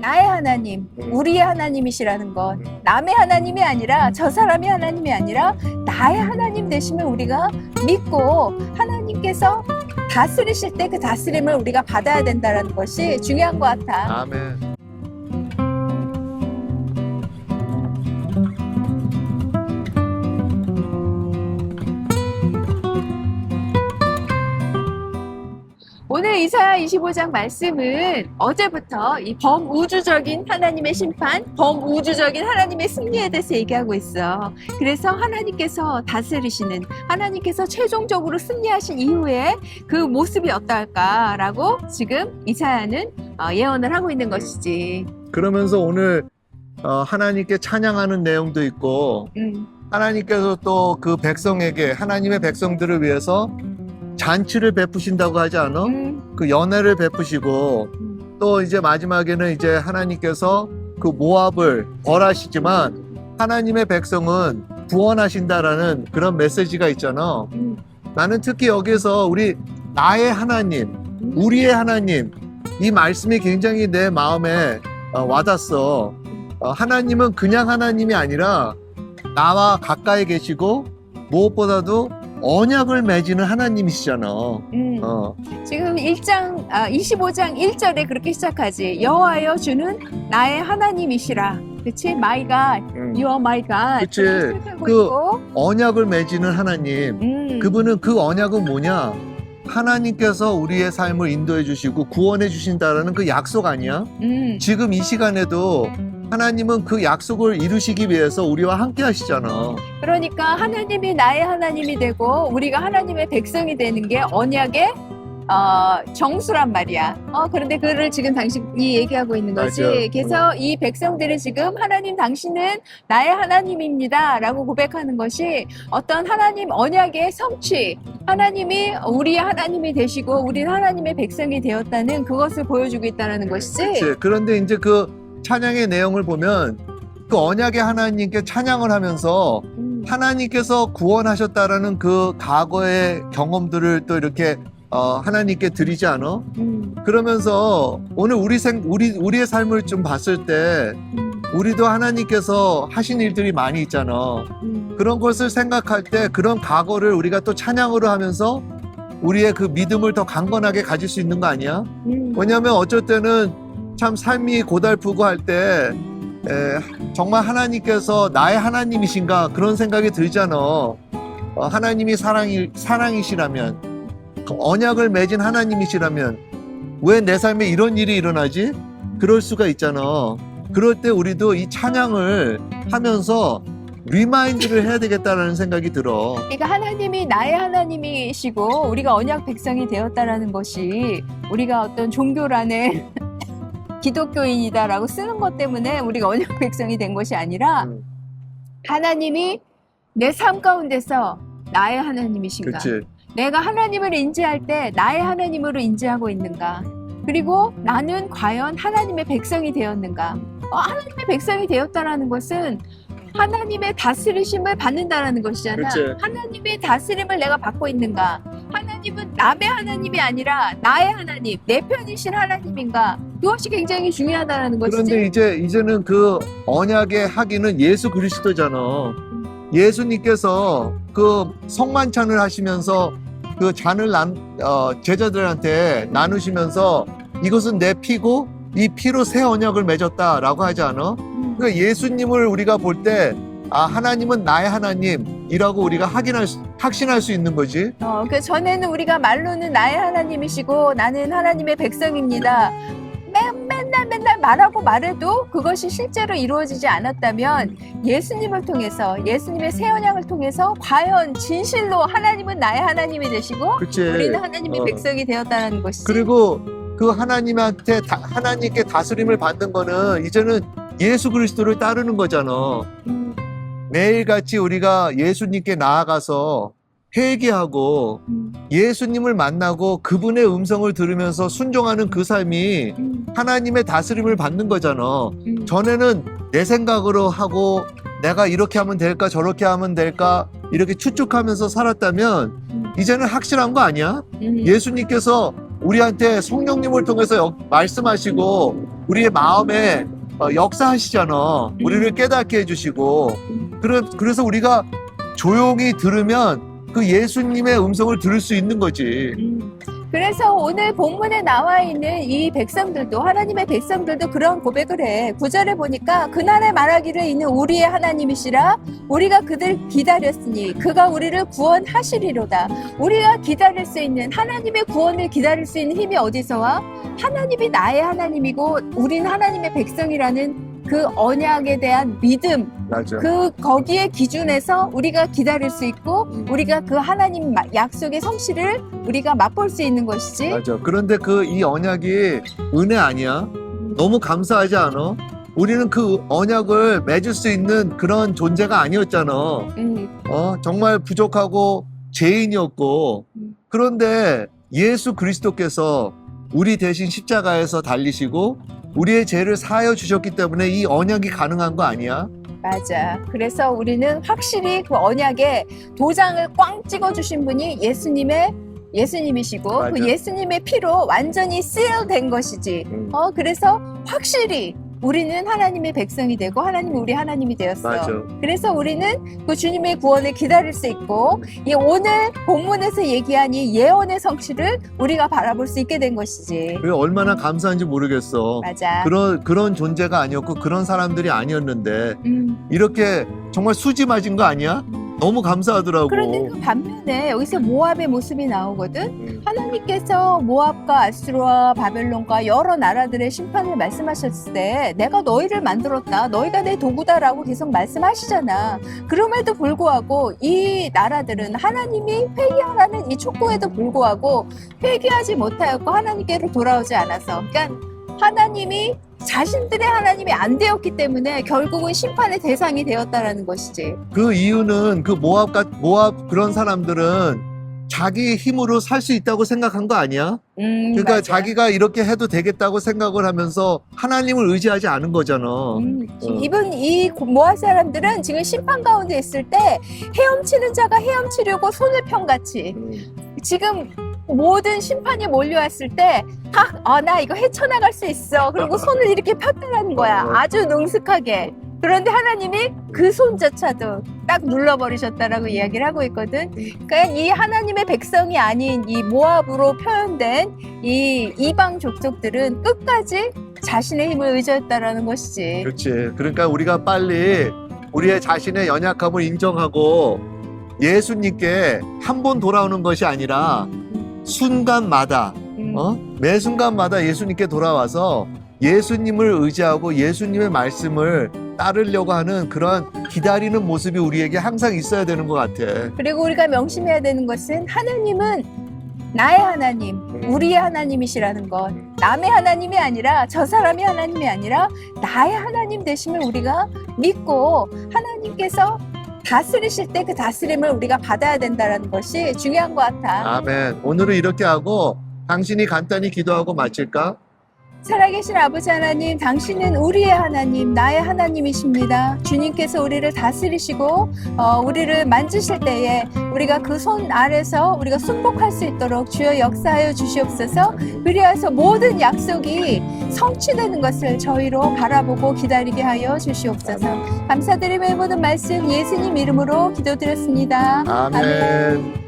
나의 하나님, 우리의 하나님이시라는 것, 남의 하나님이 아니라 저 사람의 하나님이 아니라 나의 하나님 되시면 우리가 믿고 하나님께서 다스리실 때 그 다스림을 우리가 받아야 된다는 것이 중요한 것 같아. 아멘. 오늘 이사야 25장 말씀은 어제부터 이 범우주적인 하나님의 심판, 범우주적인 하나님의 승리에 대해서 얘기하고 있어. 그래서 하나님께서 다스리시는, 하나님께서 최종적으로 승리하신 이후에 그 모습이 어떨까라고 지금 이사야는 예언을 하고 있는 것이지. 그러면서 오늘 하나님께 찬양하는 내용도 있고 하나님께서 또 그 백성에게, 하나님의 백성들을 위해서 잔치를 베푸신다고 하지 않아? 그 연회를 베푸시고 또 이제 마지막에는 이제 하나님께서 그 모압을 벌하시지만 하나님의 백성은 구원하신다라는 그런 메시지가 있잖아. 나는 특히 여기서 나의 하나님, 우리의 하나님, 이 말씀이 굉장히 내 마음에 와닿았어. 하나님은 그냥 하나님이 아니라 나와 가까이 계시고 무엇보다도 언약을 맺는 하나님이시잖아. 지금 25장 1절에 그렇게 시작하지. 여호와여 주는 나의 하나님이시라. 그치? My God, You are my God. 그치. 시작하고 그 있고. 언약을 맺는 하나님. 그분은 그 언약은 뭐냐? 하나님께서 우리의 삶을 인도해 주시고 구원해 주신다라는 그 약속 아니야? 지금 이 시간에도 하나님은 그 약속을 이루시기 위해서 우리와 함께 하시잖아. 그러니까 하나님이 나의 하나님이 되고 우리가 하나님의 백성이 되는 게 언약의 정수란 말이야. 그런데 그를 지금 당신이 얘기하고 있는 거지. 맞아. 그래서 이 백성들은 지금 하나님 당신은 나의 하나님입니다 라고 고백하는 것이 어떤 하나님 언약의 성취, 하나님이 우리의 하나님이 되시고 우리는 하나님의 백성이 되었다는 그것을 보여주고 있다는 것이지. 그치. 그런데 이제 그 찬양의 내용을 보면 그 언약의 하나님께 찬양을 하면서 하나님께서 구원하셨다라는 그 과거의 경험들을 또 이렇게 하나님께 드리지 않아? 그러면서 오늘 우리의 삶을 좀 봤을 때 우리도 하나님께서 하신 일들이 많이 있잖아. 그런 것을 생각할 때 그런 과거를 우리가 또 찬양으로 하면서 우리의 그 믿음을 더 강건하게 가질 수 있는 거 아니야? 왜냐하면 어쩔 때는 참 삶이 고달프고 할 때 정말 하나님께서 나의 하나님이신가 그런 생각이 들잖아. 하나님이 사랑이시라면, 언약을 맺은 하나님이시라면 왜 내 삶에 이런 일이 일어나지? 그럴 수가 있잖아. 그럴 때 우리도 이 찬양을 하면서 리마인드를 해야 되겠다라는 생각이 들어. 그러니까 하나님이 나의 하나님이시고 우리가 언약 백성이 되었다라는 것이 우리가 어떤 종교란에 기독교인이다라고 쓰는 것 때문에 우리가 언약 백성이 된 것이 아니라 하나님이 내 삶 가운데서 나의 하나님이신가? 그치. 내가 하나님을 인지할 때 나의 하나님으로 인지하고 있는가? 그리고 나는 과연 하나님의 백성이 되었는가? 하나님의 백성이 되었다라는 것은 하나님의 다스리심을 받는다라는 것이잖아. 그치. 하나님의 다스림을 내가 받고 있는가? 하나님은 남의 하나님이 아니라 나의 하나님, 내 편이신 하나님인가? 그것이 굉장히 중요하다는 것이지. 그런데 이제는 그 언약의 하기는 예수 그리스도잖아. 예수님께서 그 성만찬을 하시면서 그 잔을 제자들한테 나누시면서 이것은 내 피고 이 피로 새 언약을 맺었다라고 하지 않아? 그러니까 예수님을 우리가 볼 때 하나님은 나의 하나님이라고 우리가 확신할 수 있는 거지. 그 전에는 우리가 말로는 나의 하나님이시고 나는 하나님의 백성입니다. 맨날 말하고 말해도 그것이 실제로 이루어지지 않았다면 예수님을 통해서, 예수님의 새 언약을 통해서 과연 진실로 하나님은 나의 하나님이 되시고 그치. 우리는 하나님의 백성이 되었다는 것이지. 그리고 그 하나님께 다스림을 받는 거는 이제는 예수 그리스도를 따르는 거잖아. 매일같이 우리가 예수님께 나아가서 회개하고 예수님을 만나고 그분의 음성을 들으면서 순종하는 그 삶이 하나님의 다스림을 받는 거잖아. 전에는 내 생각으로 하고 내가 이렇게 하면 될까 저렇게 하면 될까 이렇게 추측하면서 살았다면 이제는 확실한 거 아니야? 예수님께서 우리한테 성령님을 통해서 말씀하시고 우리의 마음에 역사하시잖아. 우리를 깨닫게 해주시고 그래서 우리가 조용히 들으면 그 예수님의 음성을 들을 수 있는 거지. 그래서 오늘 본문에 나와 있는 이 백성들도, 하나님의 백성들도 그런 고백을 해. 9절에 보니까 그날에 말하기를 이는 우리의 하나님이시라 우리가 그들 기다렸으니 그가 우리를 구원하시리로다. 우리가 기다릴 수 있는, 하나님의 구원을 기다릴 수 있는 힘이 어디서 와? 하나님이 나의 하나님이고 우린 하나님의 백성이라는 그 언약에 대한 믿음, 맞아. 거기에 기준에서 우리가 기다릴 수 있고 우리가 그 하나님 약속의 성실을 우리가 맛볼 수 있는 것이지. 맞아. 그런데 이 언약이 은혜 아니야? 너무 감사하지 않아? 우리는 그 언약을 맺을 수 있는 그런 존재가 아니었잖아. 정말 부족하고 죄인이었고. 그런데 예수 그리스도께서 우리 대신 십자가에서 달리시고 우리의 죄를 사하여 주셨기 때문에 이 언약이 가능한 거 아니야? 맞아. 그래서 우리는 확실히 그 언약에 도장을 꽝 찍어주신 분이 예수님이시고 맞아. 그 예수님의 피로 완전히 seal된 것이지. 그래서 확실히 우리는 하나님의 백성이 되고 하나님은 우리 하나님이 되었어. 맞아. 그래서 우리는 그 주님의 구원을 기다릴 수 있고 이 오늘 본문에서 얘기한 이 예언의 성취를 우리가 바라볼 수 있게 된 것이지. 그게 얼마나 감사한지 모르겠어. 맞아. 그런 존재가 아니었고 그런 사람들이 아니었는데 이렇게 정말 수지 맞은 거 아니야? 너무 감사하더라고. 그런데 그 반면에 여기서 모압의 모습이 나오거든. 하나님께서 모압과 아수르와 바벨론과 여러 나라들의 심판을 말씀하셨을 때 내가 너희를 만들었다. 너희가 내 도구다라고 계속 말씀하시잖아. 그럼에도 불구하고 이 나라들은 하나님이 회개하라는 이 촉구에도 불구하고 회개하지 못하였고 하나님께로 돌아오지 않아서, 그러니까 하나님이 자신들의 하나님이 안 되었기 때문에 결국은 심판의 대상이 되었다라는 것이지. 그 이유는 그 모압 그런 사람들은 자기 힘으로 살 수 있다고 생각한 거 아니야? 그러니까 맞아. 자기가 이렇게 해도 되겠다고 생각을 하면서 하나님을 의지하지 않은 거잖아. 이분 이 모압 사람들은 지금 심판 가운데 있을 때 헤엄치는 자가 헤엄치려고 손을 편같이 지금 모든 심판이 몰려왔을 때 나 이거 헤쳐나갈 수 있어. 그리고 손을 이렇게 폈다라는 거야. 아주 능숙하게. 그런데 하나님이 그 손조차도 딱 눌러버리셨다라고 이야기를 하고 있거든. 그러니까 이 하나님의 백성이 아닌 이 모압으로 표현된 이 이방 족속들은 끝까지 자신의 힘을 의지했다라는 것이지. 그렇지. 그러니까 우리가 빨리 우리의 자신의 연약함을 인정하고 예수님께 한 번 돌아오는 것이 아니라 순간마다 매 순간마다 예수님께 돌아와서 예수님을 의지하고 예수님의 말씀을 따르려고 하는 그런 기다리는 모습이 우리에게 항상 있어야 되는 것 같아. 그리고 우리가 명심해야 되는 것은 하나님은 나의 하나님, 우리의 하나님이시라는 것. 남의 하나님이 아니라 저 사람이 하나님이 아니라 나의 하나님 되심을 우리가 믿고 하나님께서 다스리실 때 그 다스림을 우리가 받아야 된다는 것이 중요한 것 같아. 아멘. 오늘은 이렇게 하고 당신이 간단히 기도하고 마칠까? 살아계신 아버지 하나님, 당신은 우리의 하나님, 나의 하나님이십니다. 주님께서 우리를 다스리시고 우리를 만지실 때에 우리가 그 손 아래서 우리가 순복할 수 있도록 주여 역사하여 주시옵소서. 그리하여서 모든 약속이 성취되는 것을 저희로 바라보고 기다리게 하여 주시옵소서. 감사드리며 모든 말씀 예수님 이름으로 기도드렸습니다. 아멘.